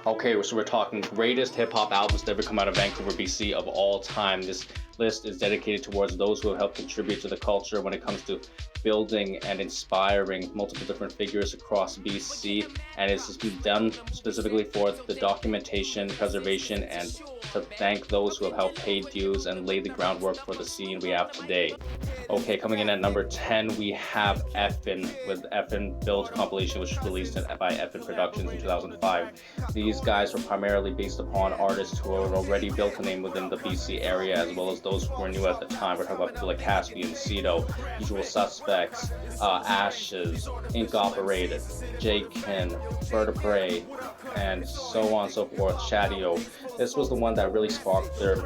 Okay, so we're talking greatest hip-hop albums to ever come out of Vancouver, BC of all time. This list is dedicated towards those who have helped contribute to the culture when it comes to building and inspiring multiple different figures across BC, and it's been done specifically for the documentation, preservation, and to thank those who have helped pay dues and lay the groundwork for the scene we have today. Okay, coming in at number 10, we have F.A.M.E with F.A.M.E-BUILD compilation, which was released by F.A.M.E Productions in 2005. These guys were primarily based upon artists who had already built a name within the BC area, as well as those who were new at the time. We're talking about people like Caspian, Cedo, Usual Suspects, Ashes, Incorporated, J-Kin, Bird of Prey, and so on and so forth, Shadio. This was the one that really sparked their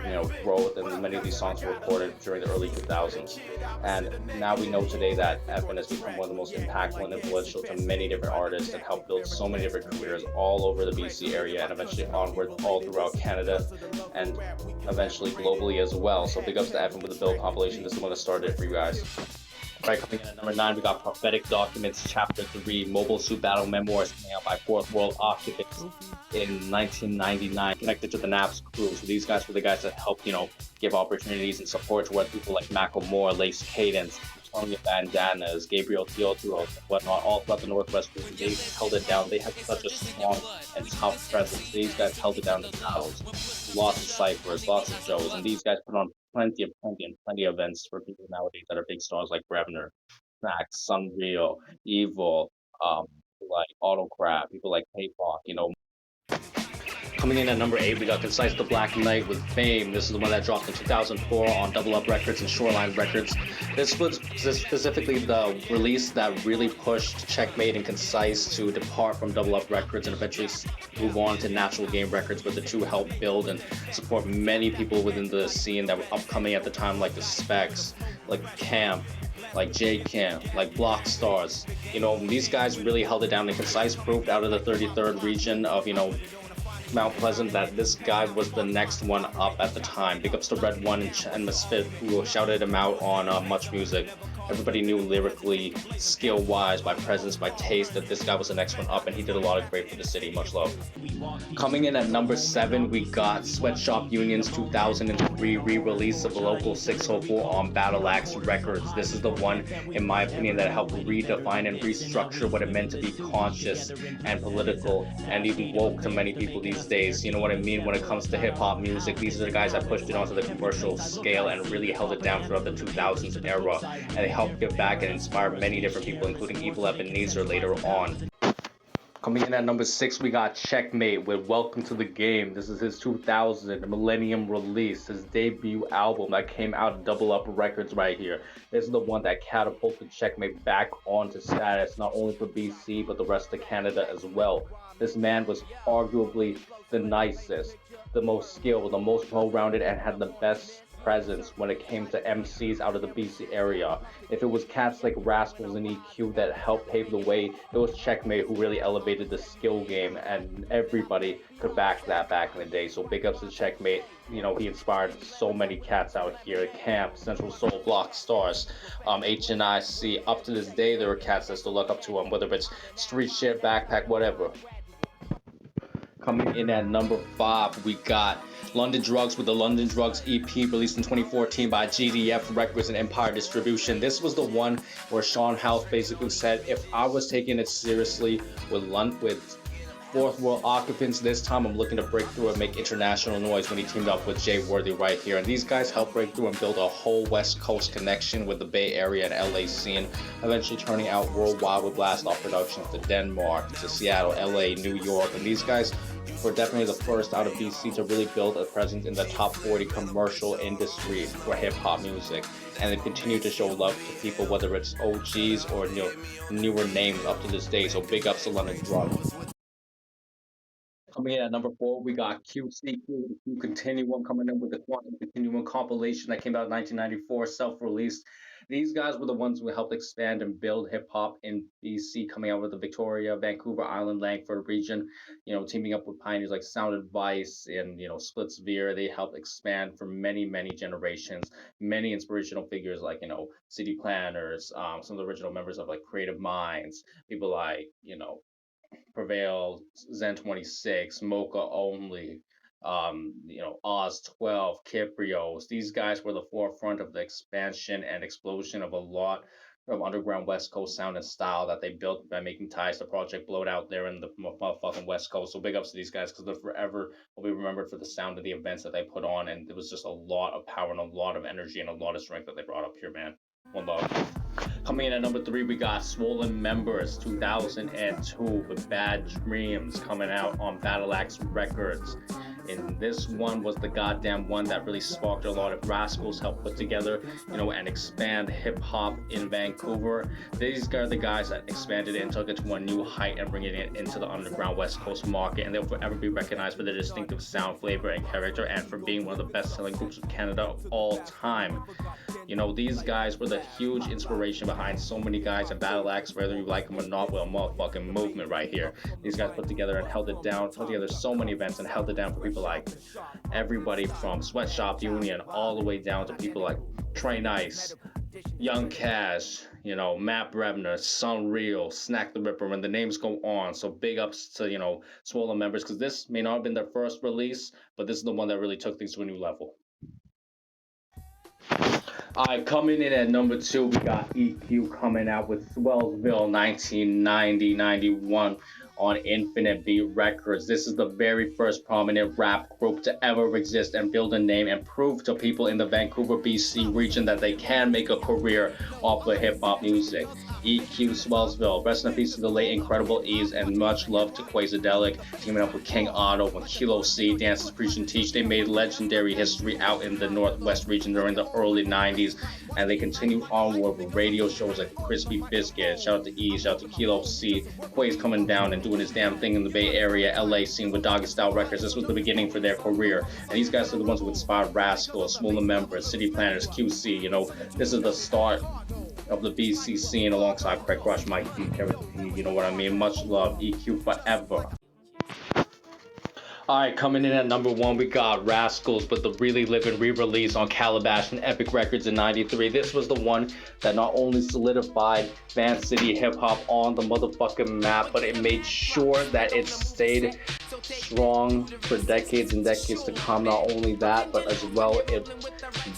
growth, and many of these songs were recorded during the early 2000s. And now we know today that F.A.M.E has become one of the most impactful and influential to many different artists and helped build so many different careers all over the BC area and eventually onward all throughout Canada and eventually globally as well. So big ups to F.A.M.E with the Build compilation. This is the one that started it for you guys. Right, coming in at number 9, we got Prophetic Documents Chapter 3, Mobile Suit Battle Memoirs, coming out by Fourth World Occupants in 1999, connected to the NAPS crew. So these guys were the guys that helped, give opportunities and support to what people like Macklemore, Lace Cadence, Tony Bandanas, Gabriel Teodoro, and whatnot, all throughout the Northwest region. They held it down. They had such a strong and tough presence. These guys held it down themselves. Lots of ciphers, lots of shows, and these guys put on plenty of events for people nowadays that are big stars like Brevner, Snak, SonReal, Evil, like Autocrat, people like Paypok, Coming in at number 8, we got Concise the Black Knight with F.A.M.E. This is the one that dropped in 2004 on Double Up Records and Shoreline Records. This was specifically the release that really pushed Checkmate and Concise to depart from Double Up Records and eventually move on to Natural Game Records, where the two helped build and support many people within the scene that were upcoming at the time, like the Specs, like Camp, like J-Camp, like Blockstars. These guys really held it down. And Concise proved out of the 33rd region of, Mount Pleasant that this guy was the next one up at the time. Big ups to Red One and Misfit, who shouted him out on Much Music. Everybody knew lyrically, skill-wise, by presence, by taste, that this guy was the next one up, and he did a lot of great for the city. Much love. Coming in at number 7, we got Sweatshop Union's 2003 re-release of Local 604 on Battle Axe Records. This is the one, in my opinion, that helped redefine and restructure what it meant to be conscious and political and even woke to many people these days. You know what I mean? When it comes to hip-hop music, these are the guys that pushed it onto the commercial scale and really held it down throughout the 2000s era, and they helped give back and inspire many different people, including Evil Ebenezer later on. Coming in at number 6, we got Checkmate with Welcome to the Game. This is his 2000 Millennium release, his debut album that came out of Double Up Records right here. This is the one that catapulted Checkmate back onto status, not only for BC, but the rest of Canada as well. This man was arguably the nicest, the most skilled, the most well-rounded, and had the best presence when it came to MCs out of the BC area. If it was cats like Rascals and EQ that helped pave the way, it was Checkmate who really elevated the skill game, and everybody could back that back in the day. So big ups to Checkmate. He inspired so many cats out here. Camp, Central Soul, Blockstars, HNIC. Up to this day, there are cats that still look up to him, whether it's street shit, backpack, whatever. Coming in at number 5, we got London Drugs with the London Drugs EP released in 2014 by GDF Records and Empire Distribution. This was the one where Sean House basically said, if I was taking it seriously with Fourth World Occupants, this time I'm looking to break through and make international noise, when he teamed up with Jay Worthy right here. And these guys helped break through and build a whole West Coast connection with the Bay Area and LA scene, eventually turning out worldwide with Blast Off Productions to Denmark, to Seattle, LA, New York. And these guys were definitely the first out of BC to really build a presence in the top 40 commercial industry for hip-hop music. And they continue to show love to people, whether it's OGs or newer names up to this day. So big ups to London Drugs. Coming in at number 4, we got QCQ, the Q Continuum, coming in with the Quantum Continuum compilation that came out in 1994, self-released. These guys were the ones who helped expand and build hip-hop in BC, coming out with the Victoria, Vancouver Island, Langford region, teaming up with pioneers like Sound Advice and, Splitsvere. They helped expand for many, many generations. Many inspirational figures like, City Planners, some of the original members of like Creative Minds, people like, Prevail, Zen 26, Mocha Only, Oz 12, Kiprios. These guys were the forefront of the expansion and explosion of a lot of underground West Coast sound and style that they built by making ties to Project Blowed out there in the motherfucking West Coast. So big ups to these guys, because they're forever will be remembered for the sound of the events that they put on, and it was just a lot of power and a lot of energy and a lot of strength that they brought up here, man. One love. Coming in at number 3, we got Swollen Members 2002 with Bad Dreams coming out on Battle Axe Records. And this one was the goddamn one that really sparked a lot of rascals, helped put together, and expand hip hop in Vancouver. These are the guys that expanded it and took it to a new height and bringing it into the underground West Coast market. And they'll forever be recognized for their distinctive sound, flavor, and character, and for being one of the best-selling groups of Canada of all time. These guys were the huge inspiration behind so many guys in Battle Axe, whether you like them or not. Well, motherfucking movement right here. These guys put together and held it down, put together so many events and held it down for people like everybody from Sweatshop Union all the way down to people like Trey Nice, Young Cash, Matt Brevner, SonReal, Snak the Ripper, and the names go on. So big ups to, Swollen Members, because this may not have been their first release, but this is the one that really took things to a new level. Alright, coming in at number 2, we got EQ coming out with Swellsville 1990-91 on Infinite Beat Records. This is the very first prominent rap group to ever exist and build a name and prove to people in the Vancouver, BC region that they can make a career off of hip-hop music. EQ Swellsville, rest in peace to the late Incredible Ease, and much love to Quasadelic, teaming up with King Otto and Kilo C, Dances, Preach and Teach. They made legendary history out in the Northwest region during the early 90s, and they continued onward with radio shows like Crispy Biscuit. Shout out to E, shout out to Kilo C, Quay's coming down and doing his damn thing in the Bay Area, LA scene with Doggy Style Records. This was the beginning for their career, and these guys are the ones who inspired Rascals, Swollen Members, City Planners, QC. This is the start of the BC scene alongside Craig Rush, Mike D, Kerry P, you know what I mean? Much love, EQ forever. Alright, coming in at number 1, we got Rascals with the Really Livin' re-release on Calabash and Epic Records in '93. This was the one that not only solidified Vancity hip-hop on the motherfucking map, but it made sure that it stayed strong for decades and decades to come. Not only that, but as well, it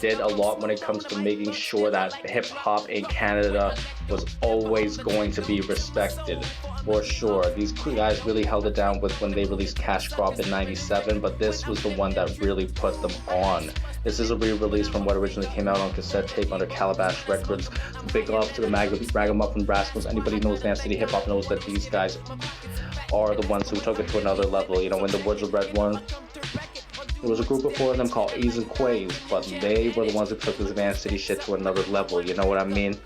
did a lot when it comes to making sure that hip-hop in Canada was always going to be respected, for sure. These guys really held it down with when they released Cash Crop in '97, but this was the one that really put them on. This is a re-release from what originally came out on cassette tape under Calabash Records. Big love to the Ragamuffin Rascals. Anybody who knows Vancity hip hop knows that these guys are the ones who took it to another level. In the words of Red One, there was a group before them called E's and Quays, but they were the ones who took this Vancity shit to another level. You know what I mean?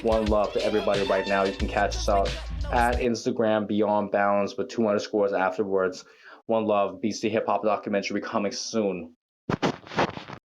One love to everybody right now. You can catch us out at Instagram Beyond Bounds with 2 underscores afterwards. One love, BC Hip Hop documentary coming soon.